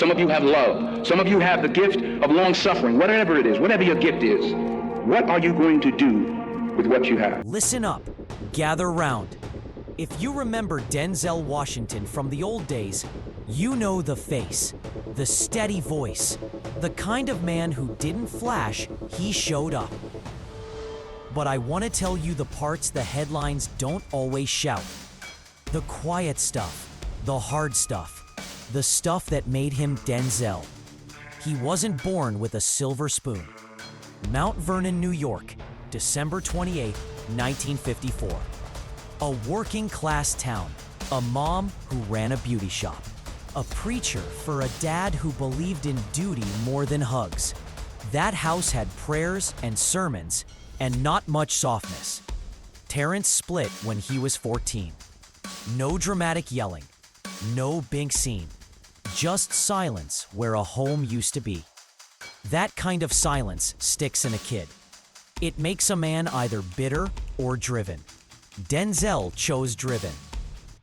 Some of you have love. Some of you have the gift of long suffering. Whatever it is, whatever your gift is, what are you going to do with what you have? Listen up, gather round. If you remember Denzel Washington from the old days, you know the face, the steady voice, the kind of man who didn't flash, he showed up. But I want to tell you the parts the headlines don't always shout. The quiet stuff, the hard stuff, the stuff that made him Denzel. He wasn't born with a silver spoon. Mount Vernon, New York, December 28, 1954. A working-class town, a mom who ran a beauty shop, a preacher for a dad who believed in duty more than hugs. That house had prayers and sermons and not much softness. Terrence split when he was 14. No dramatic yelling, no big scene, just silence where a home used to be. That kind of silence sticks in a kid. It makes a man either bitter or driven. Denzel chose driven.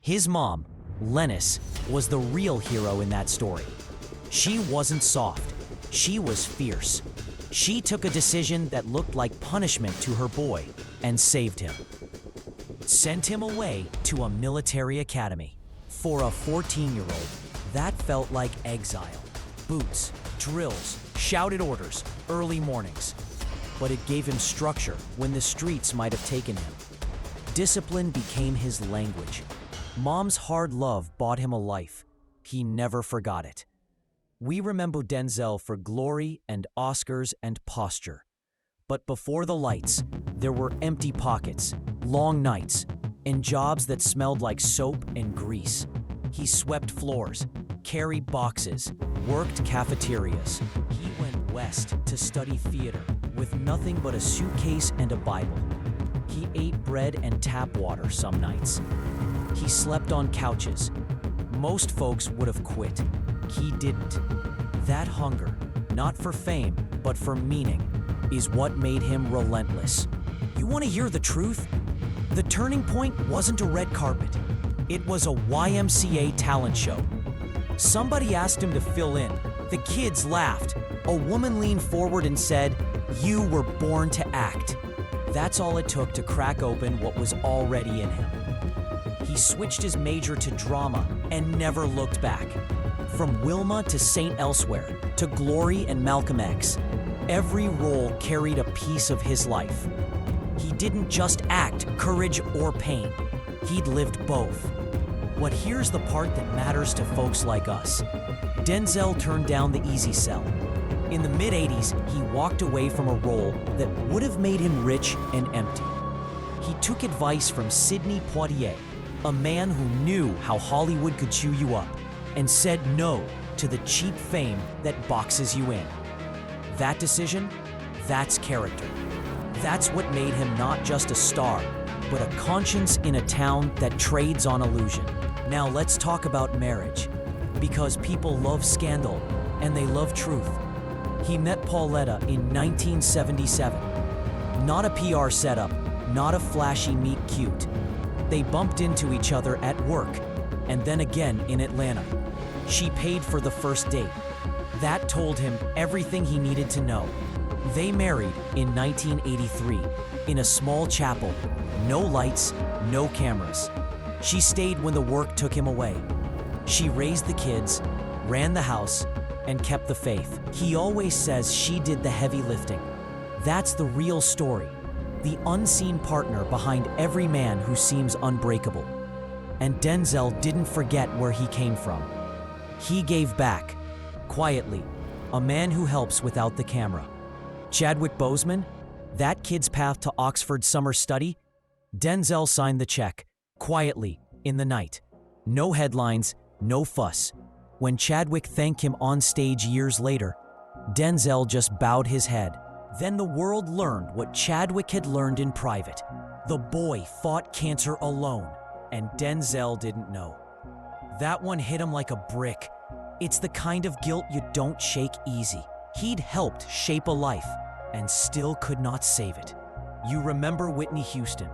His mom, Lennis, was the real hero in that story. She wasn't soft. She was fierce. She took a decision that looked like punishment to her boy and saved him. Sent him away to a military academy. For a 14-year-old, that felt like exile. Boots, drills, shouted orders, early mornings. But it gave him structure when the streets might have taken him. Discipline became his language. Mom's hard love bought him a life. He never forgot it. We remember Denzel for glory and Oscars and posture. But before the lights, there were empty pockets, long nights, and jobs that smelled like soap and grease. He swept floors, carried boxes, worked cafeterias. He went west to study theater with nothing but a suitcase and a Bible. He ate bread and tap water some nights. He slept on couches. Most folks would have quit. He didn't. That hunger, not for fame, but for meaning, is what made him relentless. You want to hear the truth? The turning point wasn't a red carpet. It was a YMCA talent show. Somebody asked him to fill in. The kids laughed. A woman leaned forward and said, "You were born to act." That's all it took to crack open what was already in him. He switched his major to drama and never looked back. From Wilma to St. Elsewhere, to Glory and Malcolm X, every role carried a piece of his life. He didn't just act courage or pain. He'd lived both. But here's the part that matters to folks like us. Denzel turned down the easy sell. In the mid-'80s, he walked away from a role that would have made him rich and empty. He took advice from Sidney Poitier, a man who knew how Hollywood could chew you up, and said no to the cheap fame that boxes you in. That decision, that's character. That's what made him not just a star, but a conscience in a town that trades on illusion. Now let's talk about marriage, because people love scandal and they love truth. He met Pauletta in 1977. Not a PR setup, not a flashy meet cute. They bumped into each other at work, and then again in Atlanta. She paid for the first date. That told him everything he needed to know. They married in 1983 in a small chapel. No lights, no cameras. She stayed when the work took him away. She raised the kids, ran the house, and kept the faith. He always says she did the heavy lifting. That's the real story, the unseen partner behind every man who seems unbreakable. And Denzel didn't forget where he came from. He gave back, quietly, a man who helps without the camera. Chadwick Boseman, that kid's path to Oxford summer study, Denzel signed the check, quietly, in the night. No headlines, no fuss. When Chadwick thanked him on stage years later, Denzel just bowed his head. Then the world learned what Chadwick had learned in private. The boy fought cancer alone, and Denzel didn't know. That one hit him like a brick. It's the kind of guilt you don't shake easy. He'd helped shape a life, and still could not save it. You remember Whitney Houston.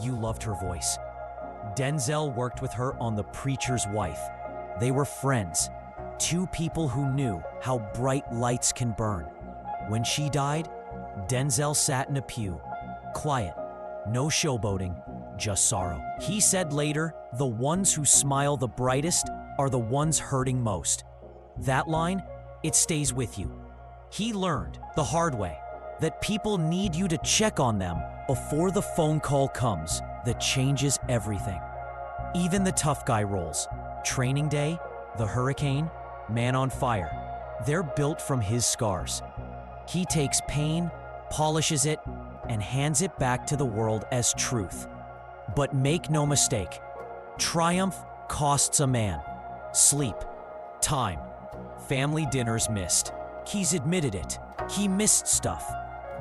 You loved her voice. Denzel worked with her on The Preacher's Wife. They were friends. Two people who knew how bright lights can burn. When she died, Denzel sat in a pew, quiet, no showboating, just sorrow. He said later, "The ones who smile the brightest are the ones hurting most." That line, it stays with you. He learned the hard way that people need you to check on them before the phone call comes that changes everything. Even the tough guy roles, Training Day, The Hurricane, Man on Fire, they're built from his scars. He takes pain, polishes it, and hands it back to the world as truth. But make no mistake, triumph costs a man. Sleep, time, family dinners missed. He's admitted it. He missed stuff,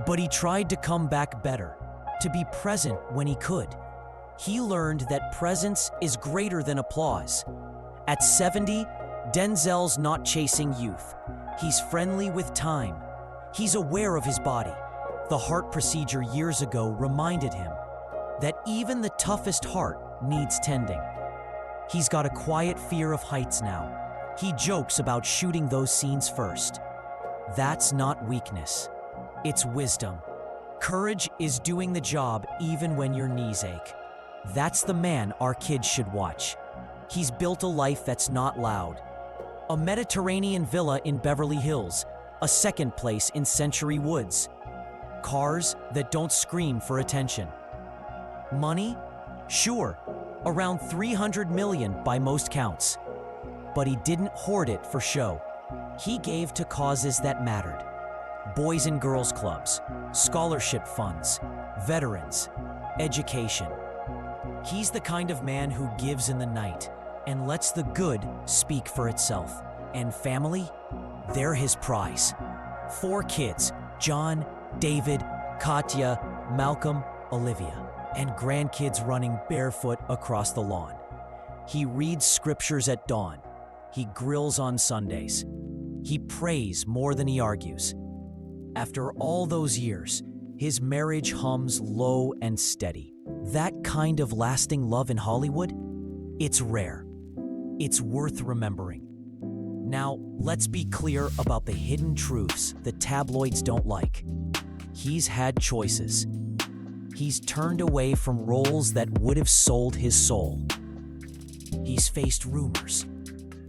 but he tried to come back better, to be present when he could. He learned that presence is greater than applause. At 70, Denzel's not chasing youth. He's friendly with time. He's aware of his body. The heart procedure years ago reminded him that even the toughest heart needs tending. He's got a quiet fear of heights now. He jokes about shooting those scenes first. That's not weakness. It's wisdom. Courage is doing the job even when your knees ache. That's the man our kids should watch. He's built a life that's not loud. A Mediterranean villa in Beverly Hills, a second place in Century Woods. Cars that don't scream for attention. Money? Sure, around $300 million by most counts. But he didn't hoard it for show. He gave to causes that mattered. Boys and girls clubs, scholarship funds, veterans, education. He's the kind of man who gives in the night and lets the good speak for itself. And family, they're his prize. 4 kids, John, David, Katya, Malcolm, Olivia, and grandkids running barefoot across the lawn. He reads scriptures at dawn. He grills on Sundays. He prays more than he argues. After all those years, his marriage hums low and steady. That kind of lasting love in Hollywood, it's rare. It's worth remembering. Now, let's be clear about the hidden truths the tabloids don't like. He's had choices. He's turned away from roles that would have sold his soul. He's faced rumors,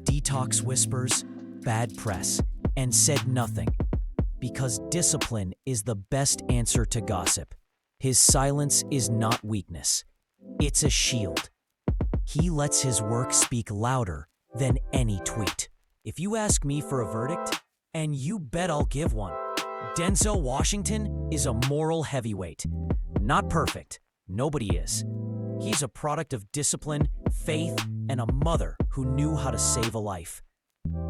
detox whispers, bad press, and said nothing. Because discipline is the best answer to gossip. His silence is not weakness. It's a shield. He lets his work speak louder than any tweet. If you ask me for a verdict, and you bet I'll give one, Denzel Washington is a moral heavyweight. Not perfect. Nobody is. He's a product of discipline, faith, and a mother who knew how to save a life.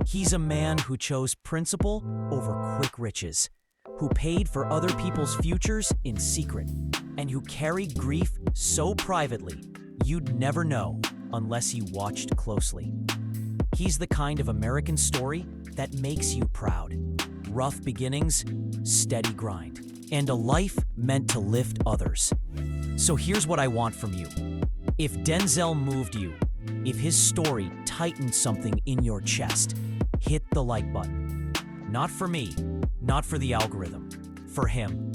He's a man who chose principle over quick riches, who paid for other people's futures in secret, and who carried grief so privately you'd never know unless you watched closely. He's the kind of American story that makes you proud. Rough beginnings, steady grind, and a life meant to lift others. So here's what I want from you. If Denzel moved you, if his story tightened something in your chest, hit the like button. Not for me, not for the algorithm, for him.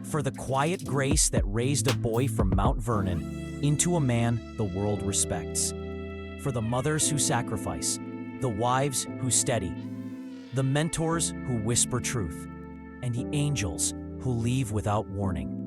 For the quiet grace that raised a boy from Mount Vernon into a man the world respects. For the mothers who sacrifice, the wives who steady, the mentors who whisper truth, and the angels who leave without warning.